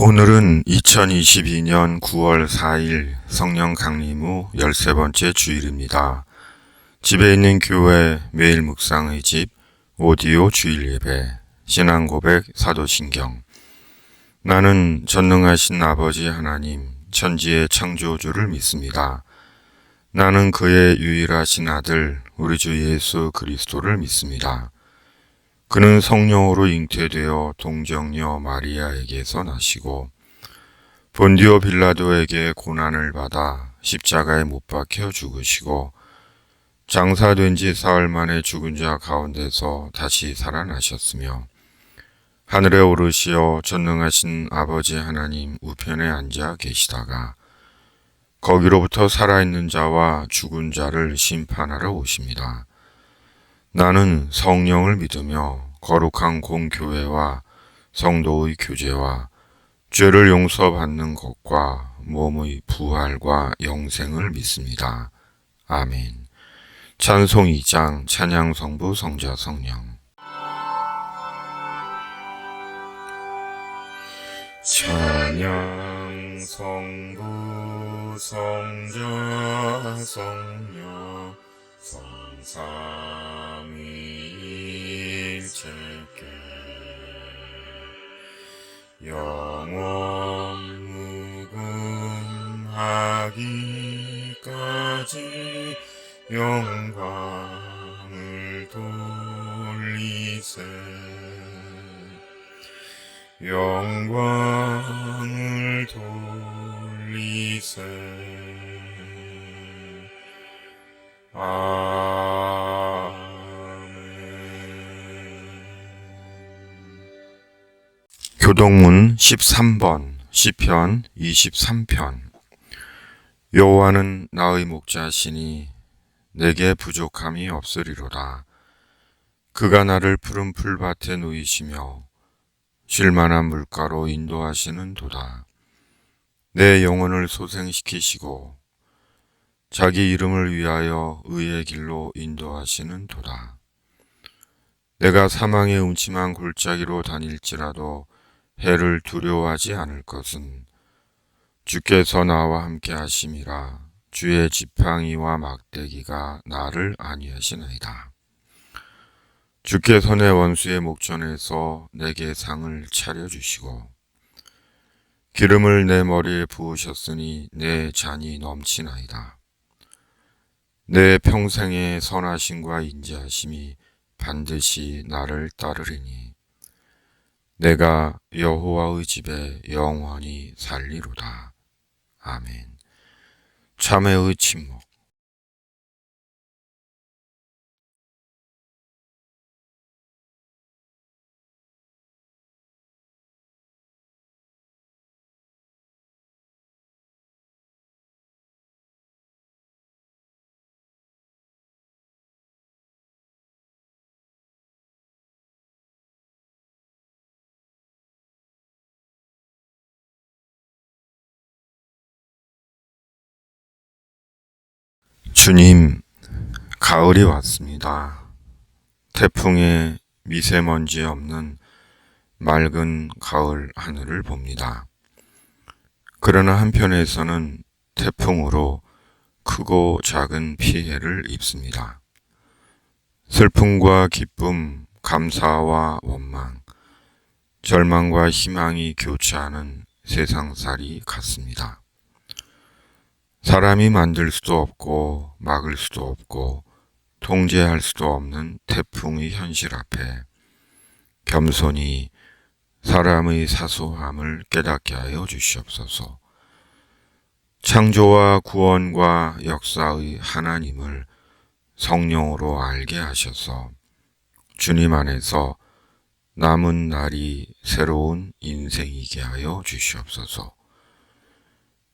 오늘은 2022년 9월 4일 성령 강림 후 13번째 주일입니다. 집에 있는 교회 매일 묵상의 집 오디오 주일 예배 신앙 고백 사도신경. 나는 전능하신 아버지 하나님 천지의 창조주를 믿습니다. 나는 그의 유일하신 아들 우리 주 예수 그리스도를 믿습니다. 그는 성령으로 잉태되어 동정녀 마리아에게서 나시고 본디오 빌라도에게 고난을 받아 십자가에 못 박혀 죽으시고 장사된 지 사흘 만에 죽은 자 가운데서 다시 살아나셨으며 하늘에 오르시어 전능하신 아버지 하나님 우편에 앉아 계시다가 거기로부터 살아있는 자와 죽은 자를 심판하러 오십니다. 나는 성령을 믿으며 거룩한 공교회와 성도의 교제와 죄를 용서받는 것과 몸의 부활과 영생을 믿습니다. 아멘. 찬송 2장 찬양 성부 성자 성령. 찬양 성부 성자 성령 성삼위일체께 영원 무궁하기까지 영광을 돌리세 영광을 돌리세 교동문 13번 시편 23편. 여호와는 나의 목자시니 내게 부족함이 없으리로다. 그가 나를 푸른 풀밭에 누이시며 쉴만한 물가로 인도하시는 도다. 내 영혼을 소생시키시고 자기 이름을 위하여 의의 길로 인도하시는 도다. 내가 사망의 음침한 골짜기로 다닐지라도 해를 두려워하지 않을 것은 주께서 나와 함께 하심이라. 주의 지팡이와 막대기가 나를 안위하시나이다. 주께서 내 원수의 목전에서 내게 상을 차려주시고 기름을 내 머리에 부으셨으니 내 잔이 넘치나이다. 내 평생의 선하심과 인자하심이 반드시 나를 따르리니 내가 여호와의 집에 영원히 살리로다. 아멘. 참회의 침묵. 주님, 가을이 왔습니다. 태풍에 미세먼지 없는 맑은 가을 하늘을 봅니다. 그러나 한편에서는 태풍으로 크고 작은 피해를 입습니다. 슬픔과 기쁨, 감사와 원망, 절망과 희망이 교차하는 세상살이 같습니다. 사람이 만들 수도 없고 막을 수도 없고 통제할 수도 없는 태풍의 현실 앞에 겸손히 사람의 사소함을 깨닫게 하여 주시옵소서. 창조와 구원과 역사의 하나님을 성령으로 알게 하셔서 주님 안에서 남은 날이 새로운 인생이게 하여 주시옵소서.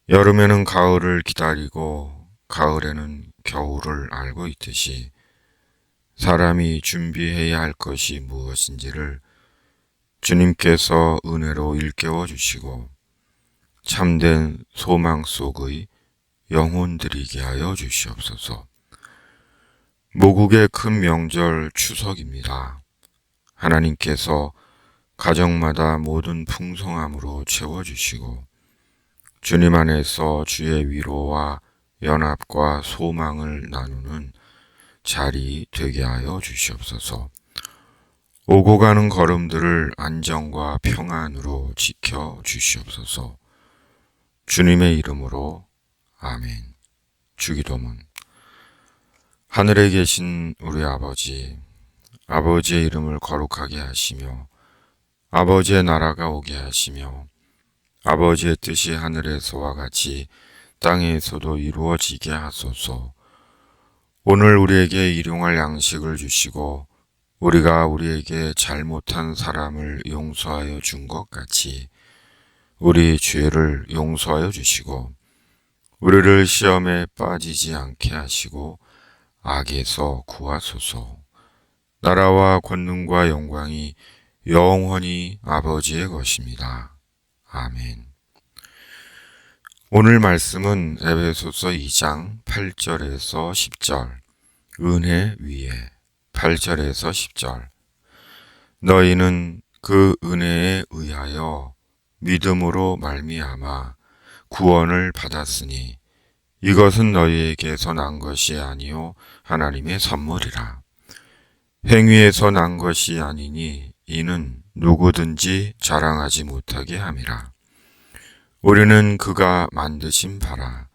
여름에는 가을을 기다리고 가을에는 겨울을 알고 있듯이 사람이 준비해야 할 것이 무엇인지를 주님께서 은혜로 일깨워 주시고 참된 소망 속의 영혼들이게 하여 주시옵소서. 모국의 큰 명절 추석입니다. 하나님께서 가정마다 모든 풍성함으로 채워주시고 주님 안에서 주의 위로와 연합과 소망을 나누는 자리 되게 하여 주시옵소서. 오고 가는 걸음들을 안정과 평안으로 지켜 주시옵소서. 주님의 이름으로 아멘. 주기도문. 하늘에 계신 우리 아버지, 아버지의 이름을 거룩하게 하시며 아버지의 나라가 오게 하시며 아버지의 뜻이 하늘에서와 같이 땅에서도 이루어지게 하소서. 오늘 우리에게 일용할 양식을 주시고 우리가 우리에게 잘못한 사람을 용서하여 준 것 같이 우리 죄를 용서하여 주시고 우리를 시험에 빠지지 않게 하시고 악에서 구하소서. 나라와 권능과 영광이 영원히 아버지의 것입니다. 아멘. 오늘 말씀은 에베소서 2장 8절에서 10절, 은혜 위에 8절에서 10절. 너희는 그 은혜에 의하여 믿음으로 말미암아 구원을 받았으니 이것은 너희에게서 난 것이 아니요 하나님의 선물이라. 행위에서 난 것이 아니니 이는 누구든지 자랑하지 못하게 함이라. 우리는 그가 만드신 바라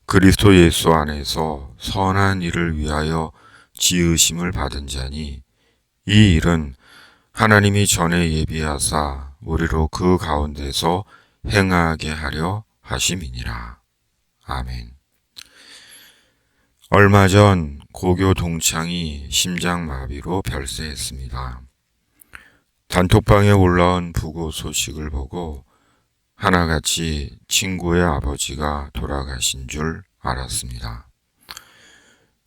그리스도 예수 안에서 선한 일을 위하여 지으심을 받은 자니 이 일은 하나님이 전에 예비하사 우리로 그 가운데서 행하게 하려 하심이니라. 아멘. 얼마 전 고교 동창이 심장마비로 별세했습니다. 단톡방에 올라온 부고 소식을 보고 하나같이 친구의 아버지가 돌아가신 줄 알았습니다.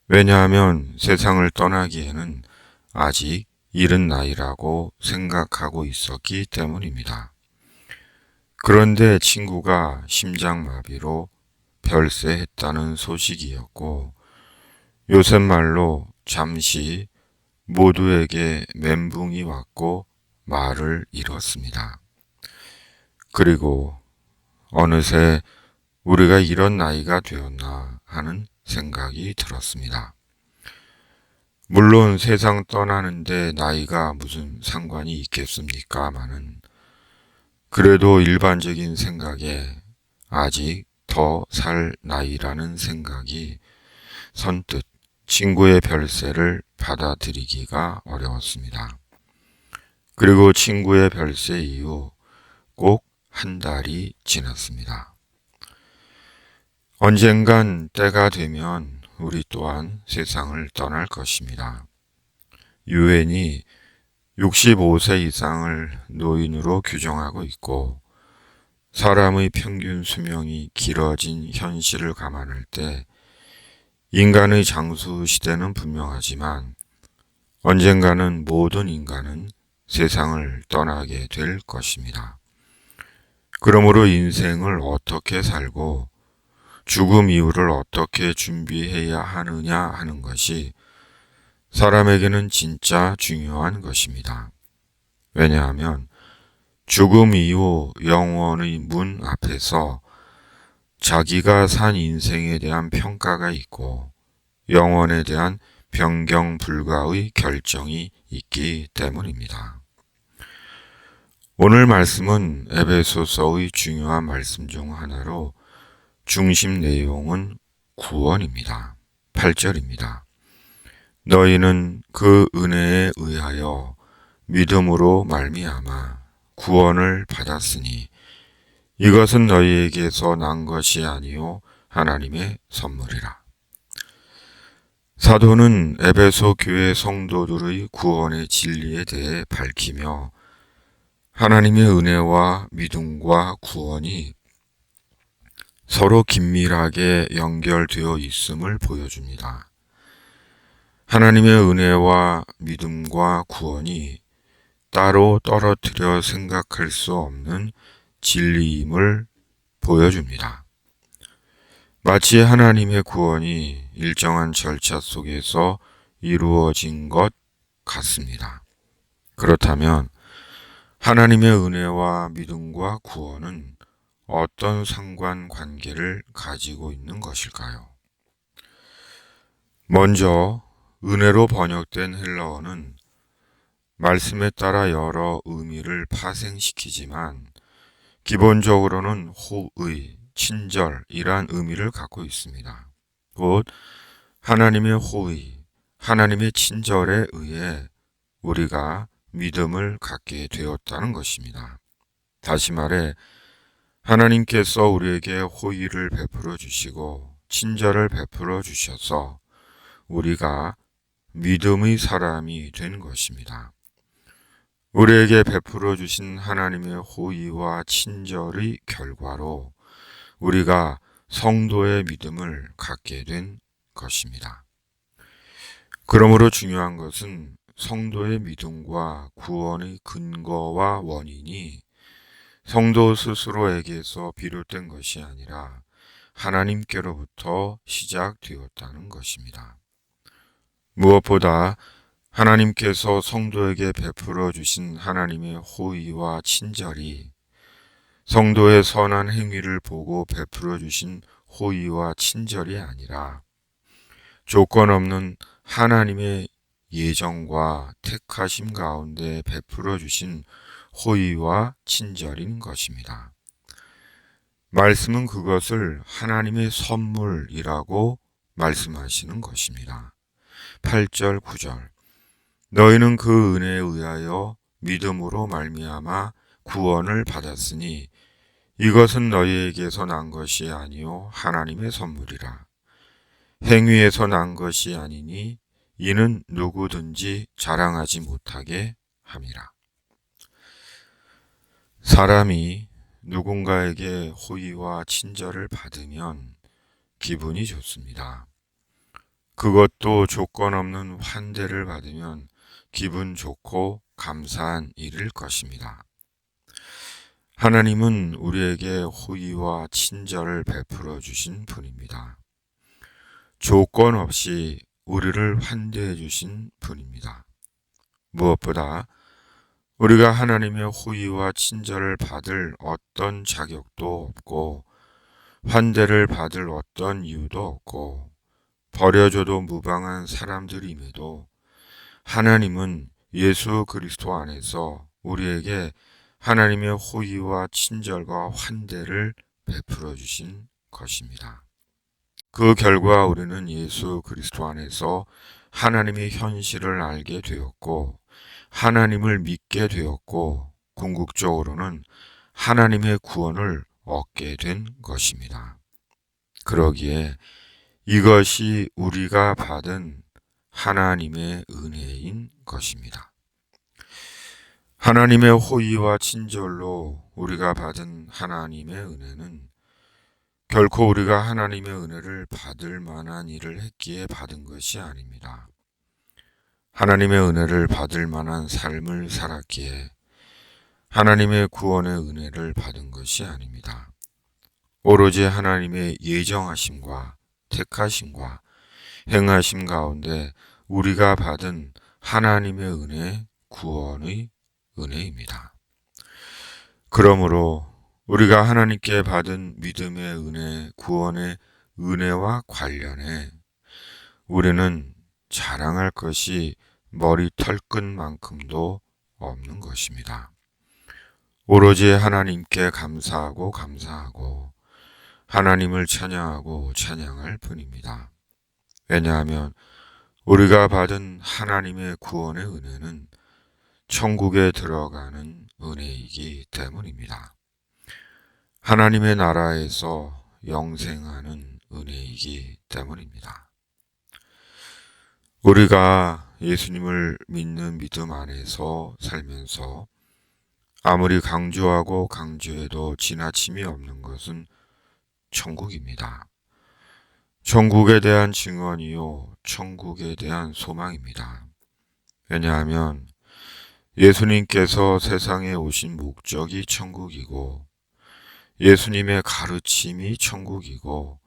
왜냐하면 세상을 떠나기에는 아직 이른 나이라고 생각하고 있었기 때문입니다. 그런데 친구가 심장마비로 별세했다는 소식이었고 요새 말로 잠시 모두에게 멘붕이 왔고 말을 잃었습니다. 그리고 어느새 우리가 이런 나이가 되었나 하는 생각이 들었습니다. 물론 세상 떠나는데 나이가 무슨 상관이 있겠습니까마는 그래도 일반적인 생각에 아직 더 살 나이라는 생각이 선뜻 친구의 별세를 받아들이기가 어려웠습니다. 그리고 친구의 별세 이후 꼭 한 달이 지났습니다. 언젠간 때가 되면 우리 또한 세상을 떠날 것입니다. 유엔이 65세 이상을 노인으로 규정하고 있고 사람의 평균 수명이 길어진 현실을 감안할 때 인간의 장수 시대는 분명하지만 언젠가는 모든 인간은 세상을 떠나게 될 것입니다. 그러므로 인생을 어떻게 살고 죽음 이후를 어떻게 준비해야 하느냐 하는 것이 사람에게는 진짜 중요한 것입니다. 왜냐하면 죽음 이후 영원의 문 앞에서 자기가 산 인생에 대한 평가가 있고 영원에 대한 변경 불가의 결정이 있기 때문입니다. 오늘 말씀은 에베소서의 중요한 말씀 중 하나로 중심 내용은 구원입니다. 8절입니다. 너희는 그 은혜에 의하여 믿음으로 말미암아 구원을 받았으니 이것은 너희에게서 난 것이 아니요 하나님의 선물이라. 사도는 에베소 교회 성도들의 구원의 진리에 대해 밝히며 하나님의 은혜와 믿음과 구원이 서로 긴밀하게 연결되어 있음을 보여줍니다. 하나님의 은혜와 믿음과 구원이 따로 떨어뜨려 생각할 수 없는 진리임을 보여줍니다. 마치 하나님의 구원이 일정한 절차 속에서 이루어진 것 같습니다. 그렇다면 하나님의 은혜와 믿음과 구원은 어떤 상관관계를 가지고 있는 것일까요? 먼저 은혜로 번역된 헬라어는 말씀에 따라 여러 의미를 파생시키지만 기본적으로는 호의, 친절이란 의미를 갖고 있습니다. 곧 하나님의 호의, 하나님의 친절에 의해 우리가 믿음을 갖게 되었다는 것입니다. 다시 말해 하나님께서 우리에게 호의를 베풀어 주시고 친절을 베풀어 주셔서 우리가 믿음의 사람이 된 것입니다. 우리에게 베풀어 주신 하나님의 호의와 친절의 결과로 우리가 성도의 믿음을 갖게 된 것입니다. 그러므로 중요한 것은 성도의 믿음과 구원의 근거와 원인이 성도 스스로에게서 비롯된 것이 아니라 하나님께로부터 시작되었다는 것입니다. 무엇보다 하나님께서 성도에게 베풀어 주신 하나님의 호의와 친절이 성도의 선한 행위를 보고 베풀어 주신 호의와 친절이 아니라 조건 없는 하나님의 예정과 택하심 가운데 베풀어 주신 호의와 친절인 것입니다. 말씀은 그것을 하나님의 선물이라고 말씀하시는 것입니다. 8절, 9절. 너희는 그 은혜에 의하여 믿음으로 말미암아 구원을 받았으니 이것은 너희에게서 난 것이 아니요 하나님의 선물이라. 행위에서 난 것이 아니니 이는 누구든지 자랑하지 못하게 함이라. 사람이 누군가에게 호의와 친절을 받으면 기분이 좋습니다. 그것도 조건 없는 환대를 받으면 기분 좋고 감사한 일일 것입니다. 하나님은 우리에게 호의와 친절을 베풀어 주신 분입니다. 조건 없이 우리를 환대해 주신 분입니다. 무엇보다 우리가 하나님의 호의와 친절을 받을 어떤 자격도 없고 환대를 받을 어떤 이유도 없고 버려줘도 무방한 사람들임에도 하나님은 예수 그리스도 안에서 우리에게 하나님의 호의와 친절과 환대를 베풀어 주신 것입니다. 그 결과 우리는 예수 그리스도 안에서 하나님의 현실을 알게 되었고 하나님을 믿게 되었고 궁극적으로는 하나님의 구원을 얻게 된 것입니다. 그러기에 이것이 우리가 받은 하나님의 은혜인 것입니다. 하나님의 호의와 친절로 우리가 받은 하나님의 은혜는 결코 우리가 하나님의 은혜를 받을 만한 일을 했기에 받은 것이 아닙니다. 하나님의 은혜를 받을 만한 삶을 살았기에 하나님의 구원의 은혜를 받은 것이 아닙니다. 오로지 하나님의 예정하심과 택하심과 행하심 가운데 우리가 받은 하나님의 은혜, 구원의 은혜입니다. 그러므로 우리가 하나님께 받은 믿음의 은혜, 구원의 은혜와 관련해 우리는 자랑할 것이 머리 털끝만큼도 없는 것입니다. 오로지 하나님께 감사하고 하나님을 찬양하고 찬양할 뿐입니다. 왜냐하면 우리가 받은 하나님의 구원의 은혜는 천국에 들어가는 은혜이기 때문입니다. 하나님의 나라에서 영생하는 은혜이기 때문입니다. 우리가 예수님을 믿는 믿음 안에서 살면서 아무리 강조하고 강조해도 지나침이 없는 것은 천국입니다. 천국에 대한 증언이요, 천국에 대한 소망입니다. 왜냐하면 예수님께서 세상에 오신 목적이 천국이고 예수님의 가르침이 천국이고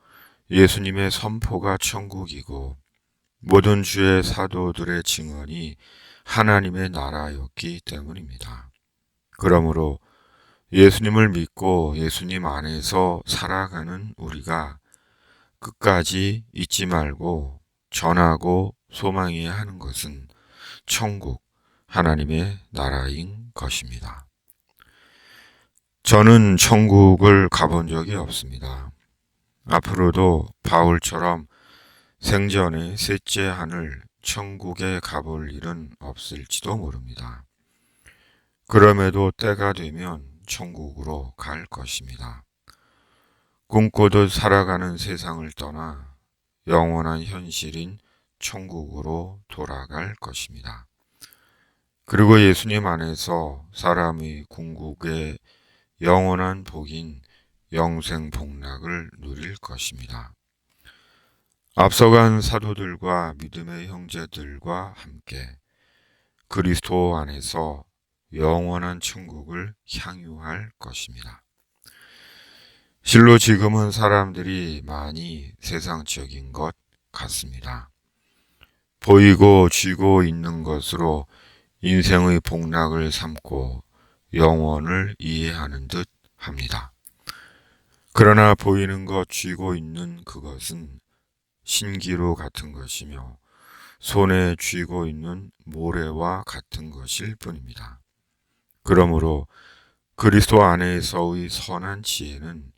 예수님의 선포가 천국이고 모든 주의 사도들의 증언이 하나님의 나라였기 때문입니다. 그러므로 예수님을 믿고 예수님 안에서 살아가는 우리가 끝까지 잊지 말고 전하고 소망해야 하는 것은 천국, 하나님의 나라인 것입니다. 저는 천국을 가본 적이 없습니다. 앞으로도 바울처럼 생전에 셋째 하늘 천국에 가볼 일은 없을지도 모릅니다. 그럼에도 때가 되면 천국으로 갈 것입니다. 꿈꾸듯 살아가는 세상을 떠나 영원한 현실인 천국으로 돌아갈 것입니다. 그리고 예수님 안에서 사람의 궁극의 영원한 복인 영생 복락을 누릴 것입니다. 앞서간 사도들과 믿음의 형제들과 함께 그리스도 안에서 영원한 천국을 향유할 것입니다. 실로 지금은 사람들이 많이 세상적인 것 같습니다. 보이고 쥐고 있는 것으로 인생의 복락을 삼고 영원을 이해하는 듯 합니다. 그러나 보이는 것 쥐고 있는 그것은 신기루 같은 것이며 손에 쥐고 있는 모래와 같은 것일 뿐입니다. 그러므로 그리스도 안에서의 선한 지혜는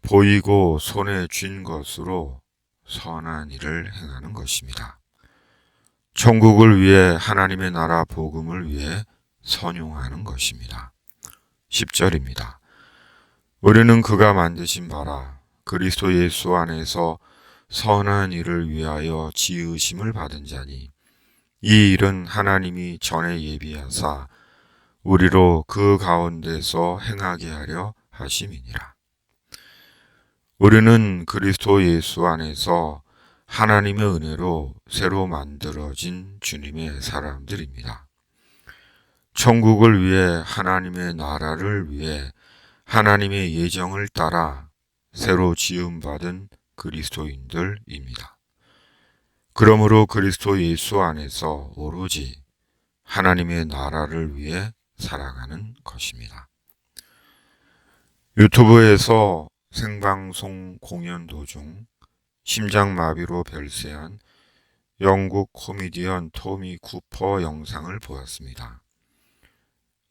보이고 손에 쥔 것으로 선한 일을 행하는 것입니다. 천국을 위해 하나님의 나라 복음을 위해 선용하는 것입니다. 10절입니다. 우리는 그가 만드신 바라 그리스도 예수 안에서 선한 일을 위하여 지으심을 받은 자니 이 일은 하나님이 전에 예비하사 우리로 그 가운데서 행하게 하려 하심이니라. 우리는 그리스도 예수 안에서 하나님의 은혜로 새로 만들어진 주님의 사람들입니다. 천국을 위해 하나님의 나라를 위해 하나님의 예정을 따라 새로 지음받은 그리스도인들입니다. 그러므로 그리스도 예수 안에서 오로지 하나님의 나라를 위해 살아가는 것입니다. 유튜브에서 생방송 공연 도중 심장마비로 별세한 영국 코미디언 토미 쿠퍼 영상을 보았습니다.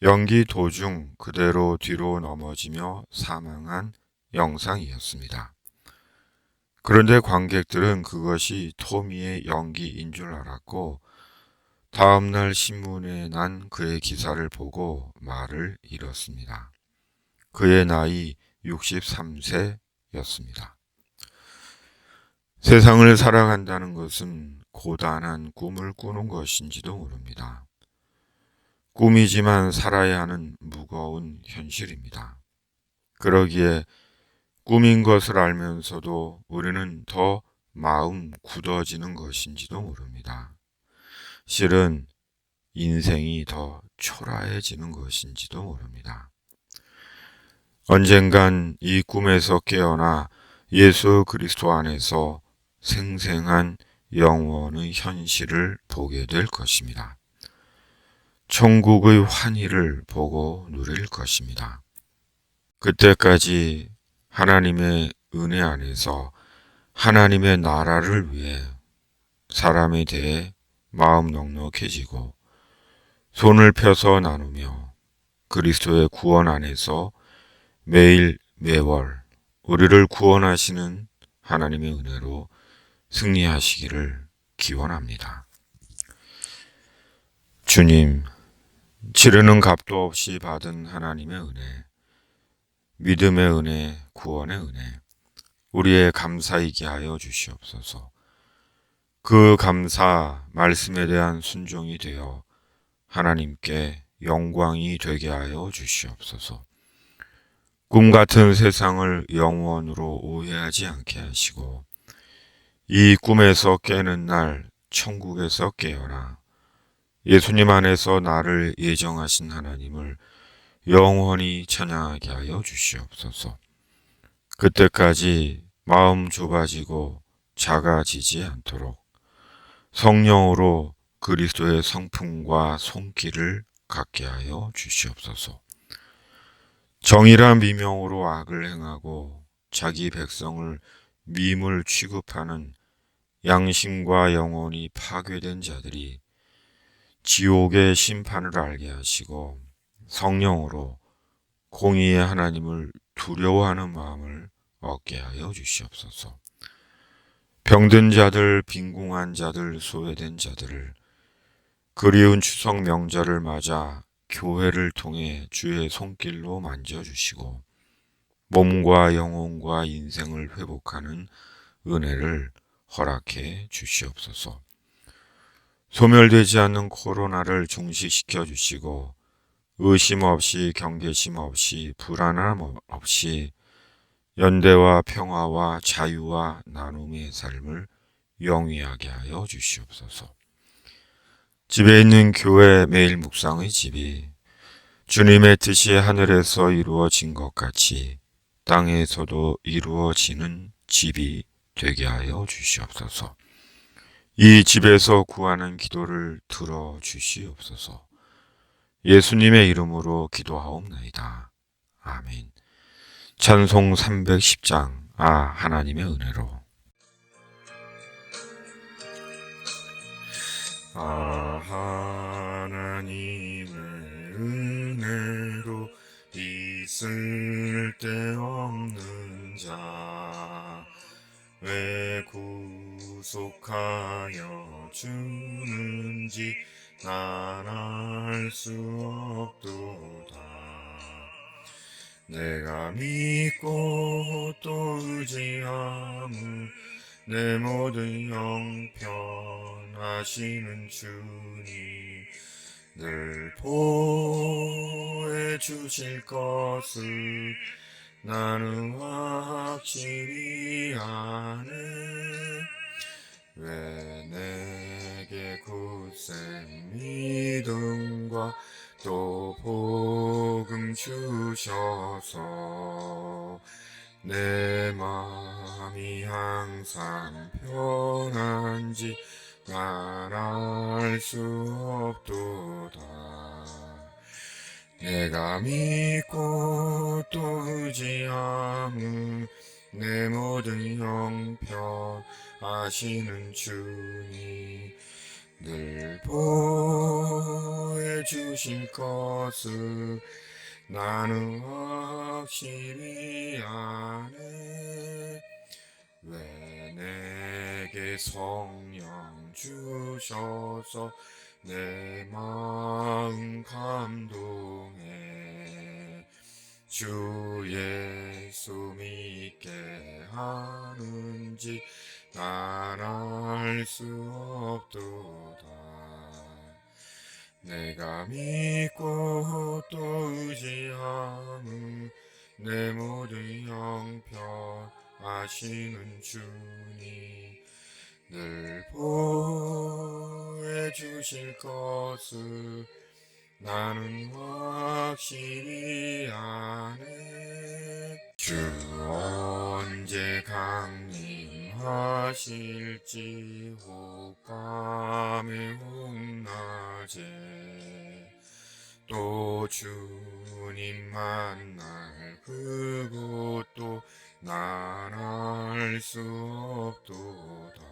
연기 도중 그대로 뒤로 넘어지며 사망한 영상이었습니다. 그런데 관객들은 그것이 토미의 연기인 줄 알았고 다음날 신문에 난 그의 기사를 보고 말을 잃었습니다. 그의 나이 63세였습니다. 세상을 살아간다는 것은 고단한 꿈을 꾸는 것인지도 모릅니다. 꿈이지만 살아야 하는 무거운 현실입니다. 그러기에 꿈인 것을 알면서도 우리는 더 마음 굳어지는 것인지도 모릅니다. 실은 인생이 더 초라해지는 것인지도 모릅니다. 언젠간 이 꿈에서 깨어나 예수 그리스도 안에서 생생한 영원의 현실을 보게 될 것입니다. 천국의 환희를 보고 누릴 것입니다. 그때까지 하나님의 은혜 안에서 하나님의 나라를 위해 사람에 대해 마음 넉넉해지고 손을 펴서 나누며 그리스도의 구원 안에서 매일 매월 우리를 구원하시는 하나님의 은혜로 승리하시기를 기원합니다. 주님, 치르는 값도 없이 받은 하나님의 은혜, 믿음의 은혜, 구원의 은혜, 우리의 감사이게 하여 주시옵소서. 그 감사, 말씀에 대한 순종이 되어 하나님께 영광이 되게 하여 주시옵소서. 꿈 같은 세상을 영원으로 오해하지 않게 하시고 이 꿈에서 깨는 날 천국에서 깨어나 예수님 안에서 나를 예정하신 하나님을 영원히 찬양하게 하여 주시옵소서. 그때까지 마음 좁아지고 작아지지 않도록 성령으로 그리스도의 성품과 손길을 갖게 하여 주시옵소서. 정의란 미명으로 악을 행하고 자기 백성을 미물 취급하는 양심과 영혼이 파괴된 자들이 지옥의 심판을 알게 하시고 성령으로 공의의 하나님을 두려워하는 마음을 얻게 하여 주시옵소서. 병든 자들, 빈궁한 자들, 소외된 자들을 그리운 추석 명절을 맞아 교회를 통해 주의 손길로 만져주시고 몸과 영혼과 인생을 회복하는 은혜를 허락해 주시옵소서. 소멸되지 않는 코로나를 종식시켜 주시고 의심 없이 경계심 없이 불안함 없이 연대와 평화와 자유와 나눔의 삶을 영위하게 하여 주시옵소서. 집에 있는 교회 매일 묵상의 집이 주님의 뜻이 하늘에서 이루어진 것 같이 땅에서도 이루어지는 집이 되게 하여 주시옵소서. 이 집에서 구하는 기도를 들어 주시옵소서. 예수님의 이름으로 기도하옵나이다. 아멘. 찬송 310장 하나님의 은혜로. 하나님의 은혜로 있을 데 없는 자 왜 구속하여 주는지 난 알 수 없도다. 내가 믿고 또 의지함은 내 모든 형편하시는 주님 늘 보호해 주실 것을 나는 확실히 아네. 왜 내게 굳센 믿음과 또 복음 주셔서 내 마음이 항상 편한지 난 알 수 없도다. 내가 믿고 또 의지함은 내 모든 형편 아시는 주님 늘 보호해 주실 것을 나는 확실히 아네. 왜 내게 성령 주셔서 내 마음 감동해 주 예수 믿게 하는지 난 알 수 없도다. 내가 믿고 또 의지함은 내 모든 형편 아시는 주님 늘 보호해 주실 것을 나는 확실히 아네. 주 언제 강림하실지 혹밤에 혹낮에 또 주님 만날 그곳도 난 알 수 없도다.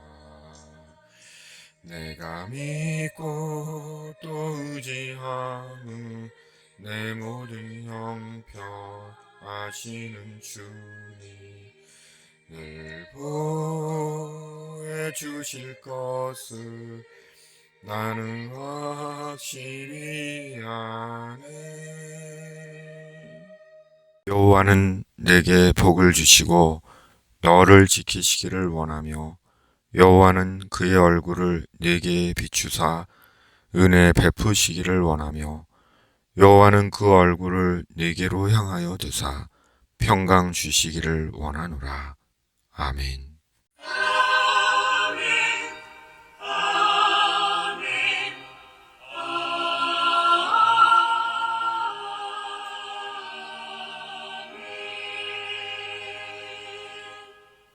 내가 믿고 또 의지함은 내 모든 형편 아시는 주님 늘 보호해 주실 것을 나는 확실히 아네. 여호와는 내게 복을 주시고 너를 지키시기를 원하며 여호와는 그의 얼굴을 내게 비추사 은혜 베푸시기를 원하며 여호와는 그 얼굴을 내게로 향하여 드사 평강 주시기를 원하노라. 아멘.